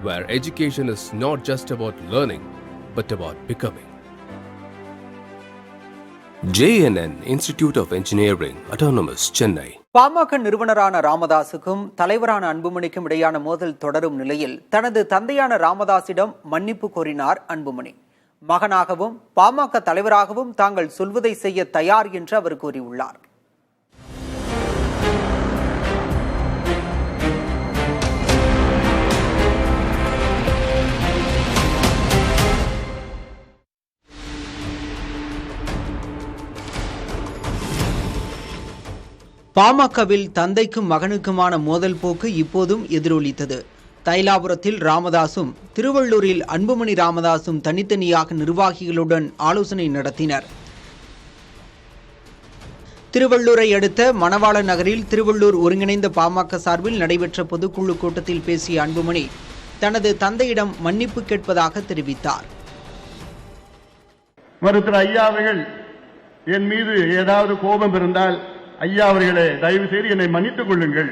where education is not just about learning, but about becoming. JNN Institute of Engineering, Autonomous, Chennai. PMK நிறுவனரான ராமதாசுக்கும் தலைவரான அன்புமணிக்கும் இடையான மோதல் தொடரும் நிலையில் தனது தந்தையான ராமதாசிடம் மன்னிப்பு கோரினார் அன்புமணி. மகனாகவும் பாமக தலைவராகவும் தாங்கள் சொல்வதை செய்ய தயார் என்று அவர் கூறியுள்ளார். பாமகவில் தந்தைக்கும் மகனுக்குமான மோதல் போக்கு இப்போதும் எதிரொலித்தது. தைலாபுரத்தில் ராமதாசும் திருவள்ளூரில் அன்புமணி ராமதாசும் தனித்தனியாக நிர்வாகிகளுடன் ஆலோசனை நடத்தினர். திருவள்ளூரை அடுத்த மணவாள நகரில் திருவள்ளூர் ஒருங்கிணைந்த பாமக சார்பில் நடைபெற்ற பொதுக்குழு கூட்டத்தில் பேசிய அன்புமணி தனது தந்தையிடம் மன்னிப்பு கேட்பதாக தெரிவித்தார். மருத்துவர் ஐயா அவர்கள் என் மீது ஏதாவது கோபம் இருந்தால், ஐயா அவர்களே, தயவு செய்து என்னை மன்னித்துக் கொள்ளுங்கள்.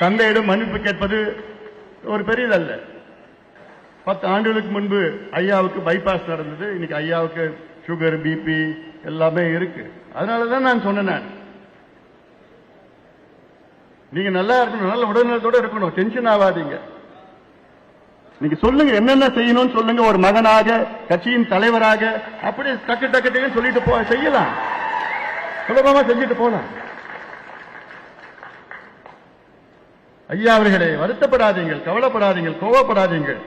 தந்தையிடம் மன்னிப்பு கேட்பது ஒரு பெரியதல்ல. 10 ஆண்டுகளுக்கு முன்பு ஐயாவுக்கு பைபாஸ் நடந்தது. இன்னைக்கு ஐயாவுக்கு சுகர், பிபி எல்லாமே இருக்கு. அதனாலதான் நான் சொன்னேன், நீங்க நல்லா இருக்கணும், நல்ல உடல்நலத்தோட இருக்கணும், டென்ஷன் ஆகாதீங்க. நீங்க சொல்லுங்க, என்னென்ன செய்யணும்னு சொல்லுங்க. ஒரு மகனாக, கட்சியின் தலைவராக அப்படியே டக்கு டக்கு டக்கு சொல்லிட்டு செய்யலாம், சுலபமா செஞ்சுட்டு போலாம். ஐயா அவர்களே, வருத்தப்படாதீங்கள், கவலைப்படாதீங்கள், கோவப்படாதீங்கள்.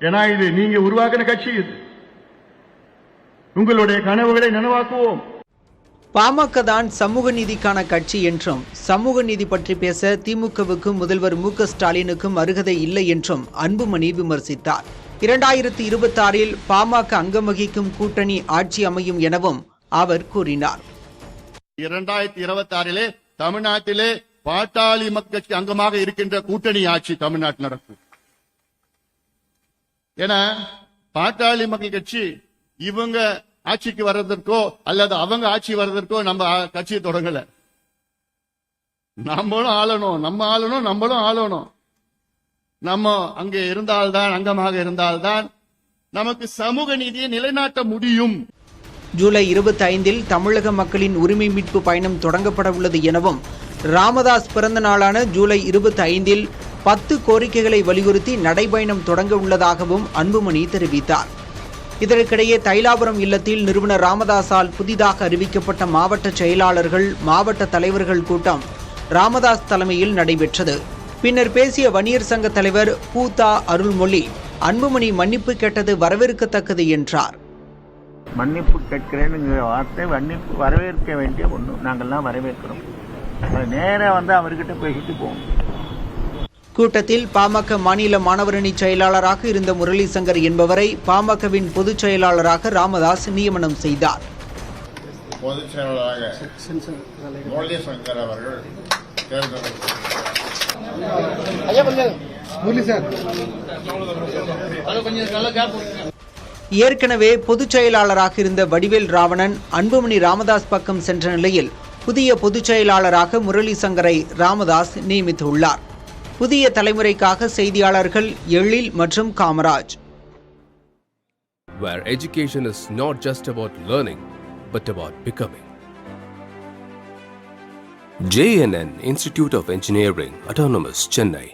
ஏன்னா இது நீங்க உருவாக்கின கட்சி, இது உங்களுடைய கனவுகளை நனவாக்குவோம். பாமக தான் சமூக நீதிக்கான கட்சி என்றும், சமூக நீதி பற்றி பேச திமுகவுக்கும் முதல்வர் மு.க. ஸ்டாலினுக்கும் அருகதை இல்லை என்றும் அன்புமணி விமர்சித்தார். 2026 பாமக அங்கம் வகிக்கும் கூட்டணி ஆட்சி அமையும் எனவும் அவர் கூறினார். 2026 தமிழ்நாட்டிலே பாட்டாளி மக்கள் கட்சி அங்கமாக இருக்கின்ற கூட்டணி ஆட்சி தமிழ்நாட்டில் நடக்கும். ஏன்னா பாட்டாளி மக்கள் கட்சி இவங்க ஆட்சிக்கு வர்றதற்கோ அல்லது அவங்க ஆட்சி வர்றதற்கோ நம்ம கட்சியை தொடங்கல. நம்மளும் ஆளணும், நம்மளும் ஆளணும். நம்ம அங்கே இருந்தால்தான், அங்கமாக இருந்தால்தான் நமக்கு சமூக நீதியை நிலைநாட்ட முடியும். ஜூலை 25 தமிழக மக்களின் உரிமை மீட்பு பயணம் தொடங்கப்பட உள்ளது எனவும், ராமதாஸ் பிறந்த நாளான ஜூலை 25 10 கோரிக்கைகளை வலியுறுத்தி நடைபயணம் தொடங்க உள்ளதாகவும் அன்புமணி தெரிவித்தார். இதற்கிடையே தைலாபுரம் இல்லத்தில் நிறுவனர் ராமதாஸால் புதிதாக அறிவிக்கப்பட்ட மாவட்ட செயலாளர்கள், மாவட்ட தலைவர்கள் கூட்டம் ராமதாஸ் தலைமையில் நடைபெற்றது. பின்னர் பேசிய வன்னியர் சங்க தலைவர் பூதா அருள்மொழி, அன்புமணி மன்னிப்பு கேட்டது வரவேற்கத்தக்கது என்றார். மன்னிப்பு கேட்கிறேன்னு வார்த்தை வரவேற்க வேண்டிய ஒன்று, நாங்கள்லாம் வரவேற்கிறோம். நேராக அவர்கிட்ட பேசிட்டு போவோம். கூட்டத்தில் பாமக மாநில மாணவரணி செயலாளராக இருந்த முரளி சங்கர் என்பவரை பாமகவின் பொதுச் செயலாளராக ராமதாஸ் நியமனம் செய்தார். பொதுச் செயலாளராக முரளி சங்கர் அவர்கள் ஏற்கனவே பொதுச் செயலாளராக இருந்த வடிவேல் ராவணன் அன்புமணி ராமதாஸ் பக்கம் சென்ற நிலையில் புதிய பொதுச் செயலாளராக முரளி சங்கரை ராமதாஸ் நியமித்துள்ளார். புதிய தலைமுறைக்காக செய்தியாளர்கள் எழில் மற்றும் Kamaraj. Where education is not just about learning, but about becoming. JNN Institute of Engineering, Autonomous, Chennai.